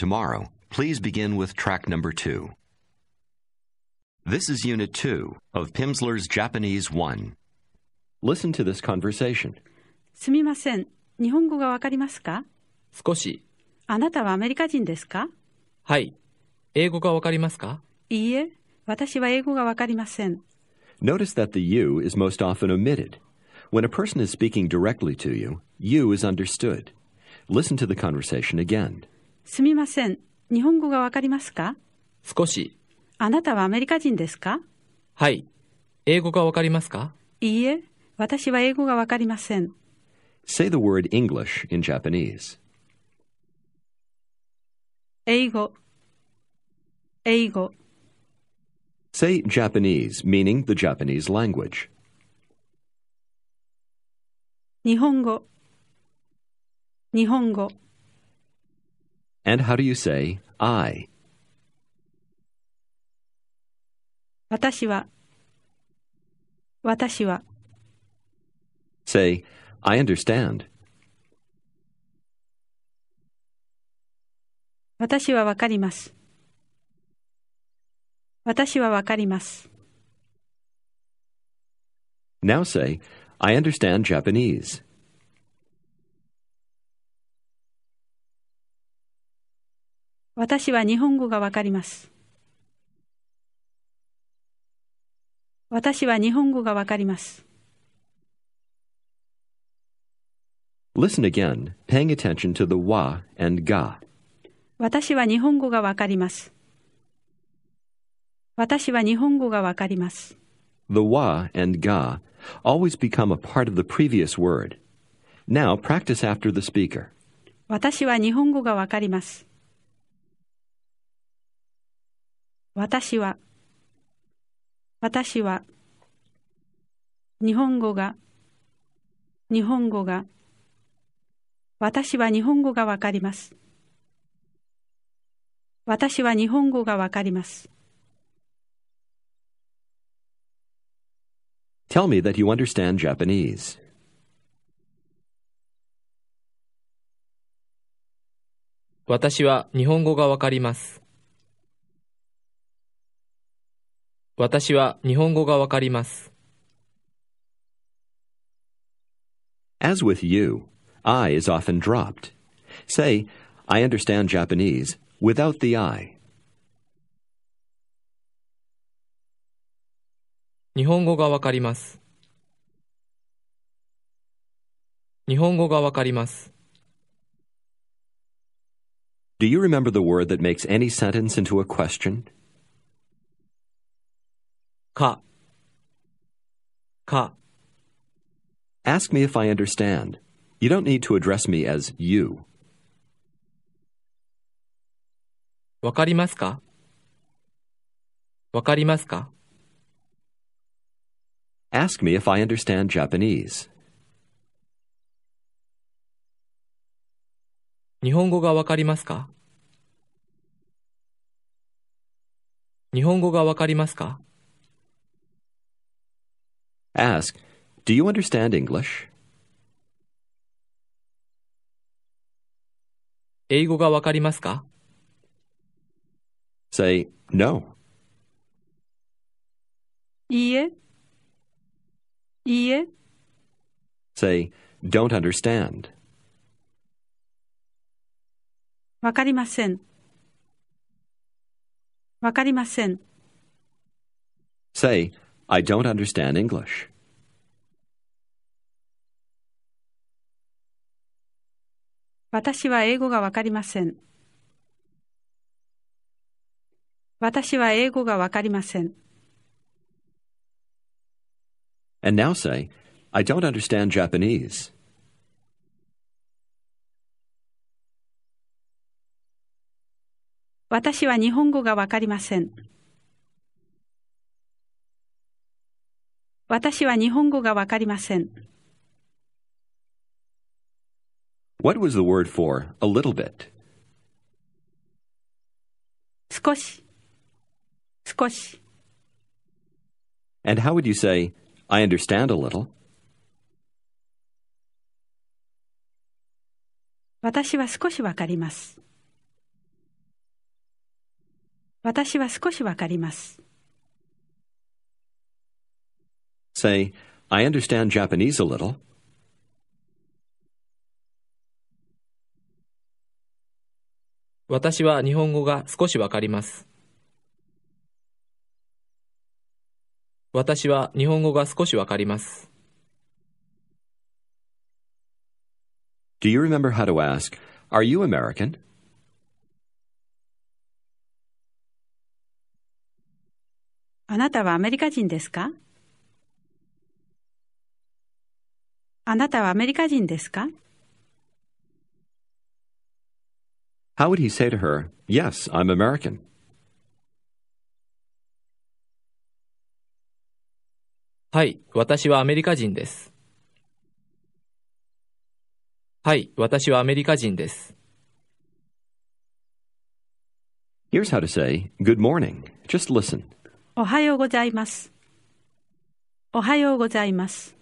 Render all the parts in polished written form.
tomorrow, please begin with track number 2. This is Unit 2 of Pimsleur's Japanese 1. Listen to this conversation. すみません。日本語がわかりますか？少し。あなたはアメリカ人ですか？はい。英語がわかりますか？いいえ、私は英語がわかりません。Notice that the you is most often omitted. When a person is speaking directly to you, you is understood. Listen to the conversation again. すみません。日本語がわかりますか？少し。あなたはアメリカ人ですか？はい。英語がわかりますか？いいえ、私は英語がわかりません。Say the word English in Japanese. 英語、英語。Say Japanese, meaning the Japanese language. 日本語、日本語。And how do you say I? 私は、私は。Say, I understand. 私はわかります。私はわかります。Now say, I understand Japanese. 私は日本語がわかります。私は日本語がわかります。Listen again, paying attention to the wa and ga. 私は日本語がわかります。私は日本語がわかります。The wa and ga always become a part of the previous word. Now practice after the speaker. 私は日本語がわかります。私は、私は、日本語が、日本語が、私は日本語がわかります。私は日本語がわかります。Tell me that you understand Japanese. 私は日本語がわかります。私は日本語がわかります。As with you, I is often dropped. Say, I understand Japanese without the I. 日本語がわかります。日本語がわかります。Do you remember the word that makes any sentence into a question? か、か。Ask me if I understand. You don't need to address me as you. わかりますか？わかりますか？ Ask me if I understand Japanese. 日本語がわかりますか？日本語がわかりますか？ Ask, do you understand English? 英語がわかりますか？ Say, no. いいえ、いいえ。Say, don't understand. わかりません。わかりません。Say, I don't understand English. 私は英語がわかりません。私は英語がわかりません。And now say, I don't understand Japanese. 私は日本語がわかりません。私は日本語がわかりません。What was the word for a little bit? 少し、少し。And how would you say, I understand a little? 私は少しわかります。私は少しわかります。Say, I understand Japanese a little. 私は日本語が少しわかります。私は日本語が少しわかります。Do you remember how to ask, Are you American? あなたはアメリカ人ですか？あなたはアメリカ人ですか？ How would he say to her, Yes, I'm American? はい、私はアメリカ人です。はい、私はアメリカ人です。Here's how to say, Good morning. Just listen. おはようございます。おはようございます。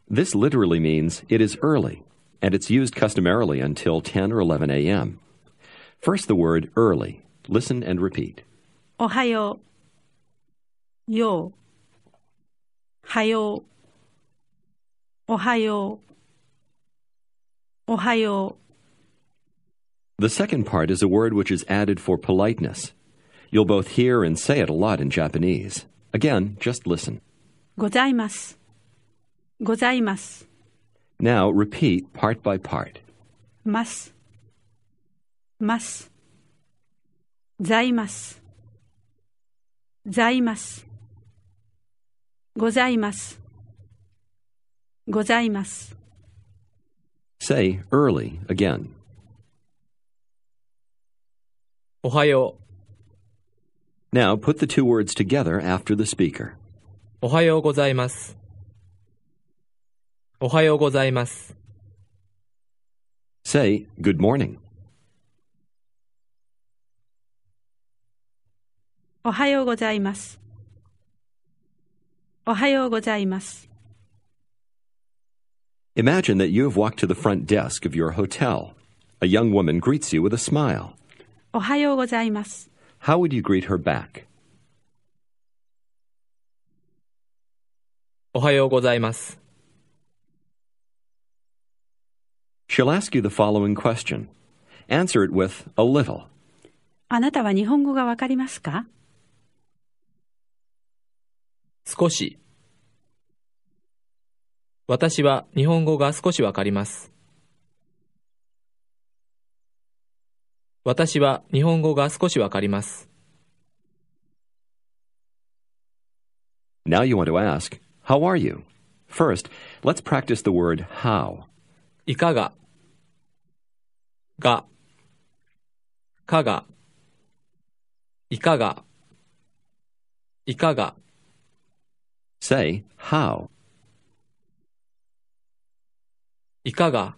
This literally means it is early, and it's used customarily until 10 or 11 a.m. First, the word early. Listen and repeat. おはよう。よう。はよう。おはよう。おはよう。 The second part is a word which is added for politeness. You'll both hear and say it a lot in Japanese. Again, just listen. ございます。ございます。 Now, repeat part by part. ます。ます。ざいます。ざいます。ございます。ございます。 Say early again. おはよう。 Now, put the two words together after the speaker. おはようございます。おはようございます。 Say good morning. おはようございます。おはようございます。 Imagine that you have walked to the front desk of your hotel. A young woman greets you with a smile. おはようございます。 How would you greet her back? おはようございます。 She'll ask you the following question. Answer it with a little. あなたは日本語がわかりますか？少し。私は日本語が少しわかります。私は日本語が少しわかります。 Now you want to ask, how are you? First, let's practice the word how. いかが、が、かが、いかが、いかが。 Say how. いかが。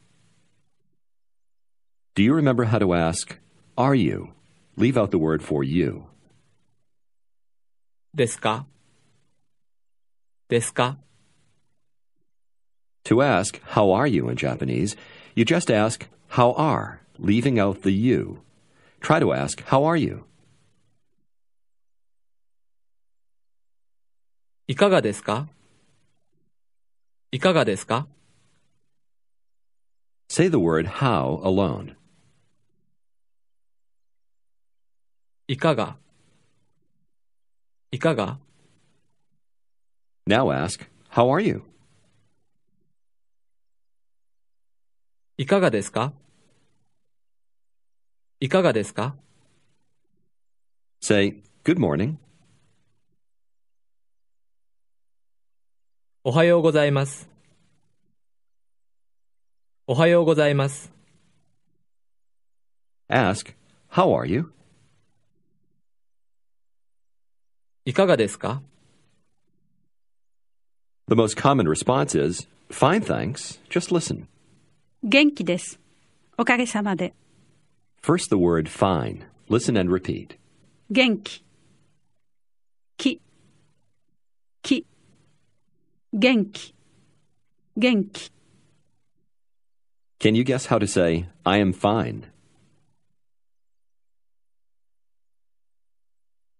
Do you remember how to ask, are you? Leave out the word for you. ですか。ですか。 To ask, how are you in Japanese, you just ask, how are, leaving out the you. Try to ask, how are you? いかがですか。いかがですか。 Say the word how alone. いかが。いかが。 Now ask, how are you? いかがですか。いかがですか。 Say, good morning. おはようございます。おはようございます。 Ask, how are you? いかがですか。 The most common response is, fine, thanks. Just listen. 元気です。おかげさまで。 First the word fine. Listen and repeat. 元気。き。き。元気。元気。 Can you guess how to say, I am fine?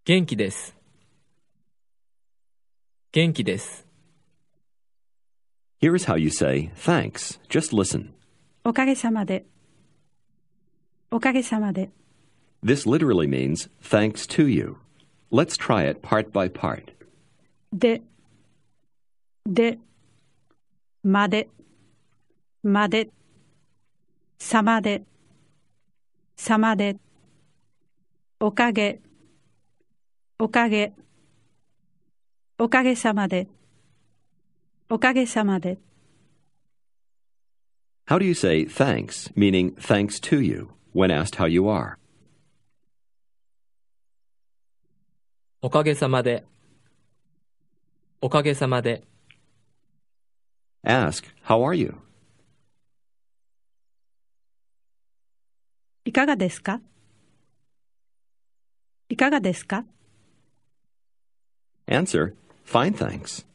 元気です。元気です。Here's how you say thanks. Just listen. おかげさまで。おかげさまで。This literally means thanks to you. Let's try it part by part. で、まで、さまで、おかげ、おかげさまで、おかげさまで。How do you say thanks, meaning thanks to you, when asked how you are? おかげさまで。おかげさまで。Ask, how are you? いかがですか？いかがですか？ Answer, fine thanks.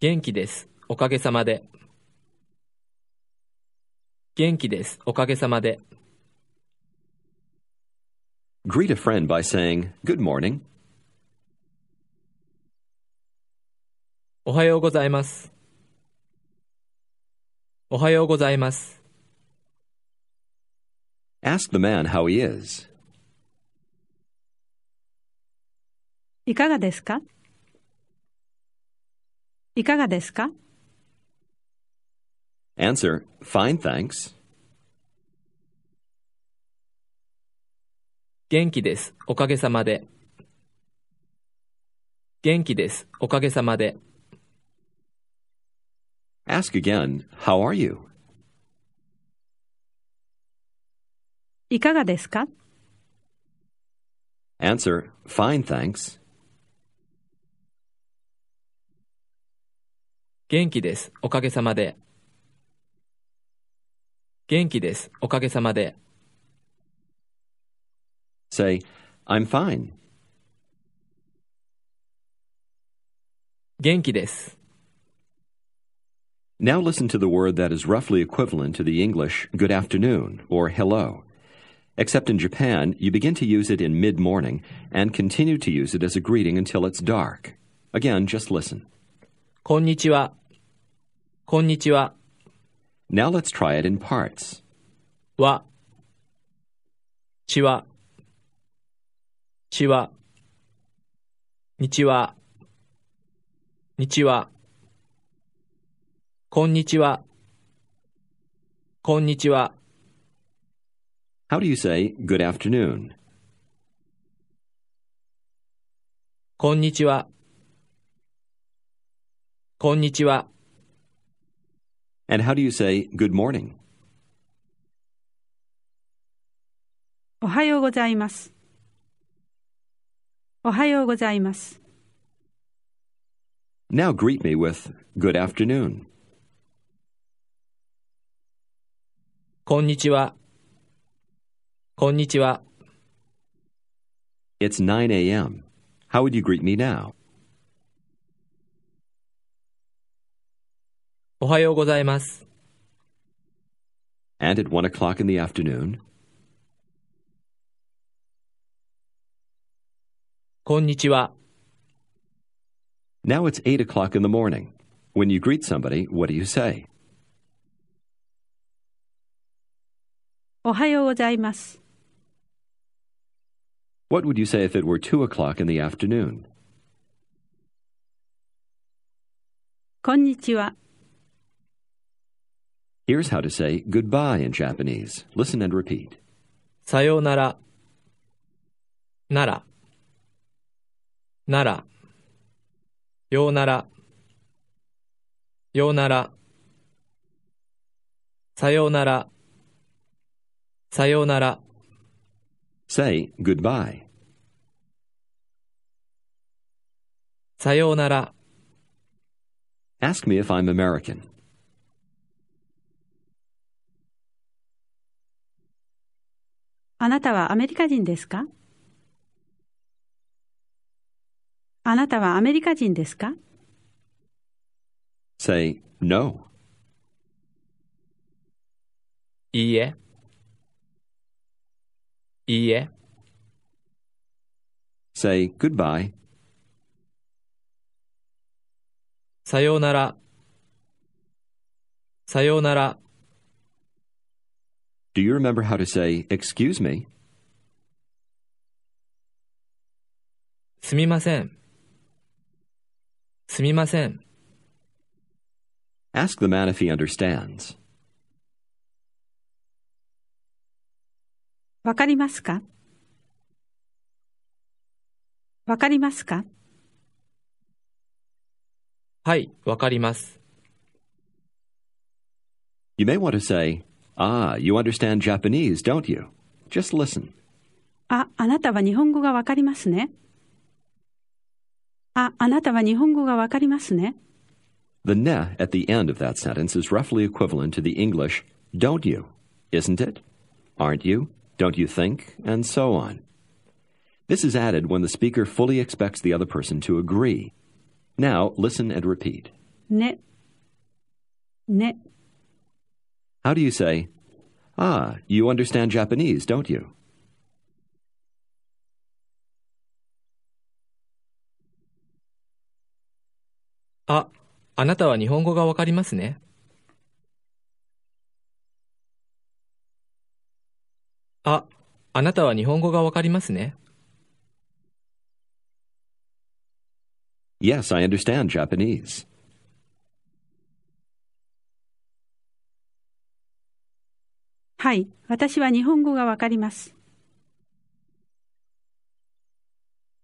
元気です。おかげさまで。元気です。おかげさまで。Greet a friend by saying, good morning. おはようございます。おはようございます。Ask the man how he is. いかがですか？いかがですか？ Answer, fine thanks. 元気です。おかげさまで。元気です。おかげさまで。Ask again, how are you? いかがですか？ Answer, fine thanks. 元気です。おかげさまで。元気です。おかげさまで。Say, I'm fine. 元気です。Now listen to the word that is roughly equivalent to the English good afternoon or hello. Except in Japan, you begin to use it in mid-morning and continue to use it as a greeting until it's dark. Again, just listen. こんにちは。こんにちは。Now let's try it in parts. は。ちは。ちは。にちは。にちは。こんにちは。こんにちは。How do you say good afternoon? こんにちは。こんにちは。And how do you say good morning? おはようございます。おはようございます。Now greet me with good afternoon. こんにちは。こんにちは。It's 9 a.m. How would you greet me now? おはようございます。And at 1 o'clock in the afternoon? こんにちは。Now it's 8 o'clock in the morning. When you greet somebody, what do you say? おはようございます。What would you say if it were 2 o'clock in the afternoon? こんにちは。Here's how to say goodbye in Japanese. Listen and repeat. さようなら。なら。なら。ようなら。ようなら。さようなら。さようなら。Say goodbye. さようなら。Ask me if I'm American. あなたはアメリカ人ですか？あなたはアメリカ人ですか？ Say no. いいえ。いいえ。Say goodbye. さようなら。さようなら。Do you remember how to say excuse me? すみません。すみません。Ask the man if he understands. わかりますか？わかりますか？はい、わかります。You may want to say, Ah, you understand Japanese, don't you? Just listen. あなたは日本語がわかりますね。あなたは日本語がわかりますね。The ne at the end of that sentence is roughly equivalent to the English, don't you? Isn't it? Aren't you? Don't you think? And so on. This is added when the speaker fully expects the other person to agree. Now, listen and repeat. ね。ね。How do you say, Ah, you understand Japanese, don't you? あなたは日本語がわかりますね。あなたは日本語がわかりますね。Yes, I understand Japanese. はい、私は日本語がわかります。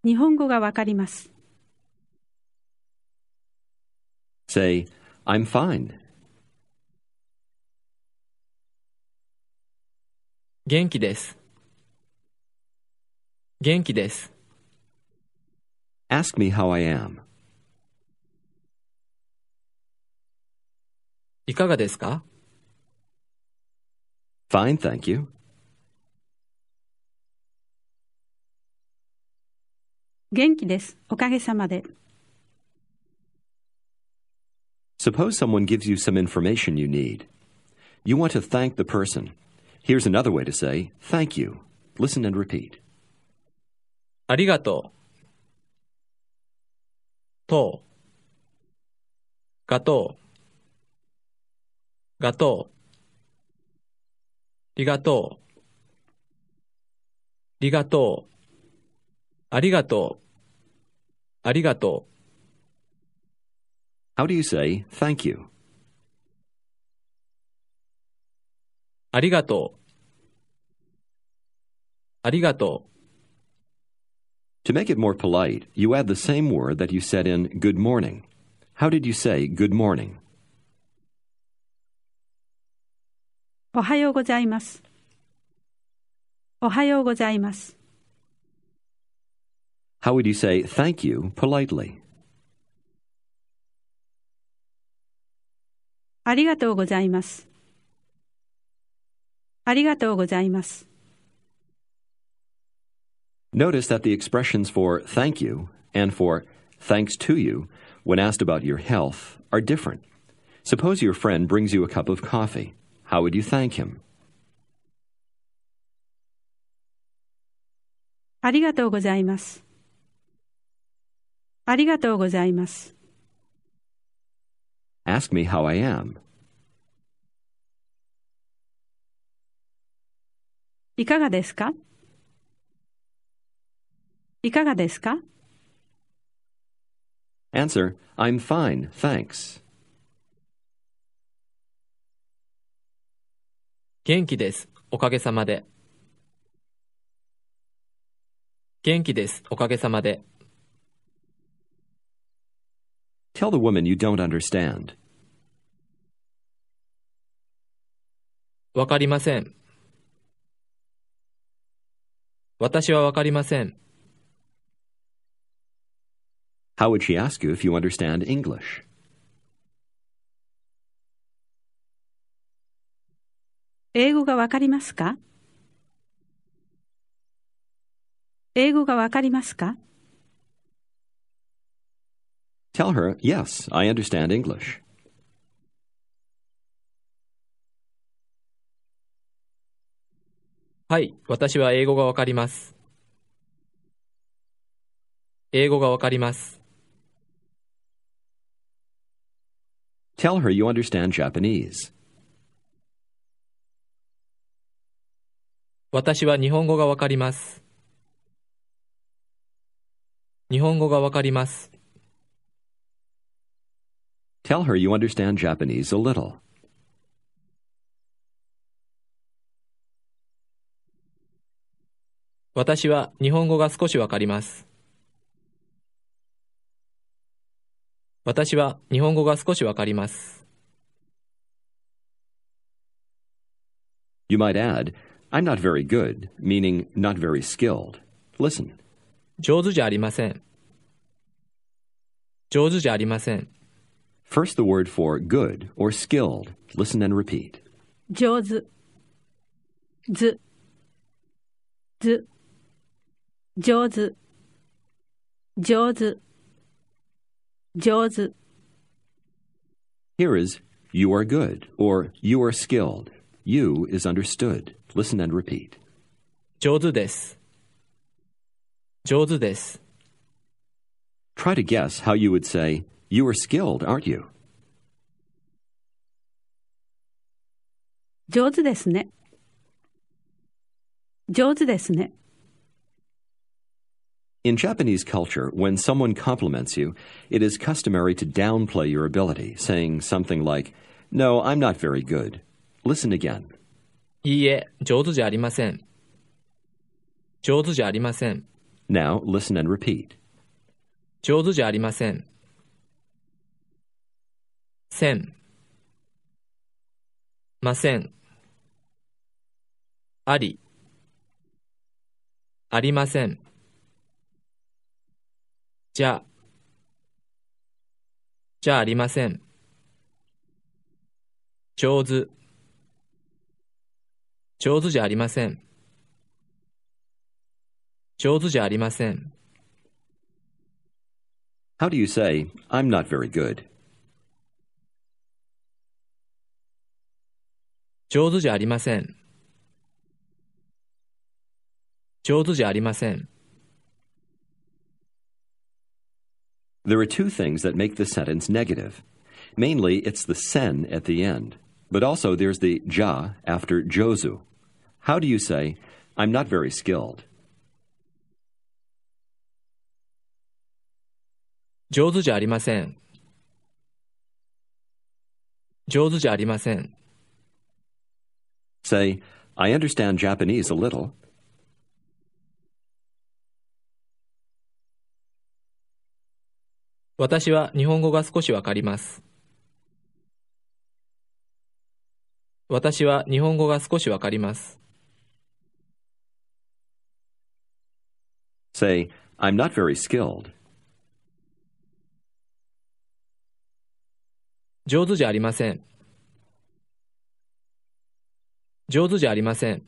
日本語がわかります。Say, I'm fine. 元気です。元気です。Ask me how I am. いかがですか？ Fine, thank you. 元気です。おかげさまで。Suppose someone gives you some information you need. You want to thank the person. Here's another way to say, thank you. Listen and repeat. ありがとう。とう。がとう。がとう。りがとう。りがとう。ありがとう。ありがとう。How do you say, thank you? ありがとう。ありがとう。To make it more polite, you add the same word that you said in good morning. How did you say good morning? おはようございます。おはようございます。How would you say thank you politely? ありがとうございます。ありがとうございます。Notice that the expressions for thank you and for thanks to you, when asked about your health, are different. Suppose your friend brings you a cup of coffee. How would you thank him? ありがとうございます。ありがとうございます。Ask me how I am. いかがですか？いかがですか？ Answer, I'm fine, thanks. 元気です。おかげさまで。元気です。おかげさまで。Tell the woman you don't understand. わかりません。私はわかりません。How would she ask you if you understand English? 英語がわかりますか？英語がわかりますか？ Tell her, yes, I understand English. はい、私は英語がわかります。英語がわかります。Tell her you understand Japanese. 私は日本語がわかります。日本語がわかります。Tell her you understand Japanese a little. 私は日本語が少しわかります。私は日本語が少しわかります。You might add, I'm not very good, meaning not very skilled. Listen. 上手じゃありません。上手じゃありません。First the word for good or skilled. Listen and repeat. 上手ずず上手上手上手 Here is you are good or you are skilled. You is understood. Listen and repeat. 上手です。上手です。Try to guess how you would say, you are skilled, aren't you? 上手ですね。上手ですね。In Japanese culture, when someone compliments you, it is customary to downplay your ability, saying something like, No, I'm not very good. Listen again. いいえ、上手じゃありません。上手じゃありません。Now listen and repeat. 上手じゃありません。せん。ません。あり。ありません。じゃありません。上手。上手じゃありません。上手じゃありません。How do you say, I'm not very good? 上手じゃありません。上手じゃありません。There are two things that make the sentence negative. Mainly, it's the sen at the end, but also there's the ja after jozu. How do you say, I'm not very skilled? 上手じゃありません。上手じゃありません。Say, I understand Japanese a little. 私は日本語が少しわかります。私は日本語が少しわかります。Say, I'm not very skilled. 上手じゃありません。上手じゃありません。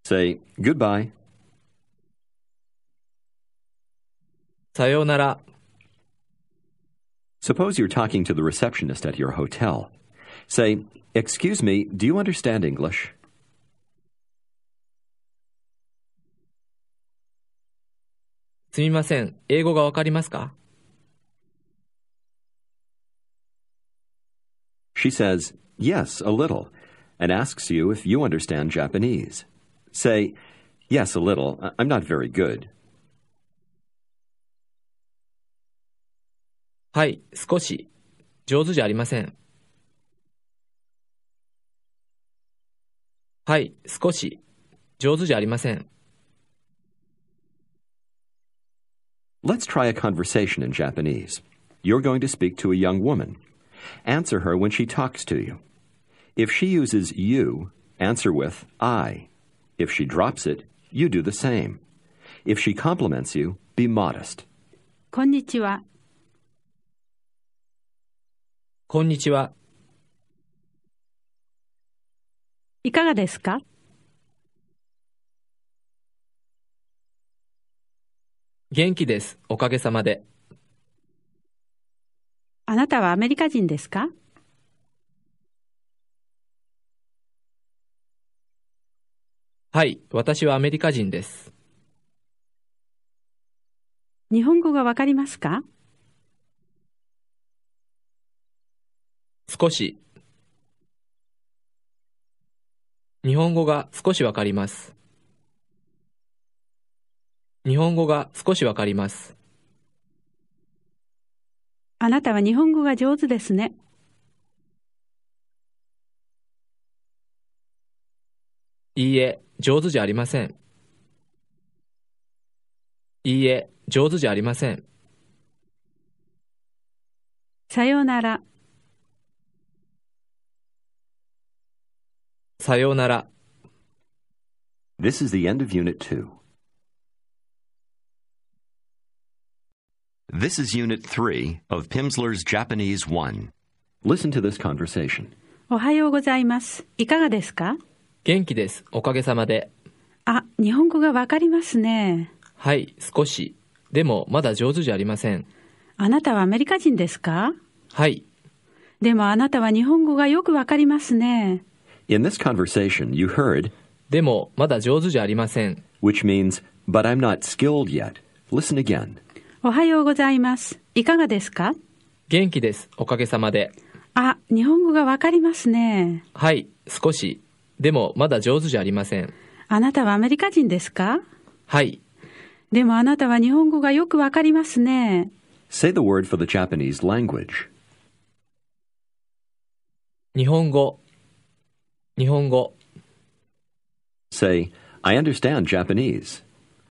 Say, goodbye. さようなら。Suppose you're talking to the receptionist at your hotel. Say, excuse me, do you understand English? すみません、英語がわかりますか？ She says, yes, a little, and asks you if you understand Japanese. Say, yes, a little. I'm not very good. はい、少し。上手じゃありません。はい、少し。上手じゃありません。Let's try a conversation in Japanese. You're going to speak to a young woman. Answer her when she talks to you. If she uses you, answer with I. If she drops it, you do the same. If she compliments you, be modest. こんにちは。こんにちは。いかがですか？元気です。おかげさまで。あなたはアメリカ人ですか？はい、私はアメリカ人です。日本語がわかりますか？少し。日本語が少しわかります。日本語が少しわかります。あなたは日本語が上手ですね。いいえ、上手じゃありません。いいえ、上手じゃありません。さようなら。さようなら。This is the end of Unit 2. This is Unit 3 of Pimsleur's Japanese 1. Listen to this conversation. おはようございます。いかがですか？元気です。おかげさまで。あ、日本語がわかりますね。はい、少し。でも、まだ上手じゃありません。あなたはアメリカ人ですか？はい。でもあなたは日本語がよくわかりますね。In this conversation, you heard, でも、まだ上手じゃありません。which means, but I'm not skilled yet. Listen again. おはようございます。いかがですか？元気です。おかげさまで。あ、日本語がわかりますね。はい、少し。でも、まだ上手じゃありません。あなたはアメリカ人ですか？はい。でもあなたは日本語がよくわかりますね。Say the word for the Japanese language. 日本語。日本語。Say, I understand Japanese.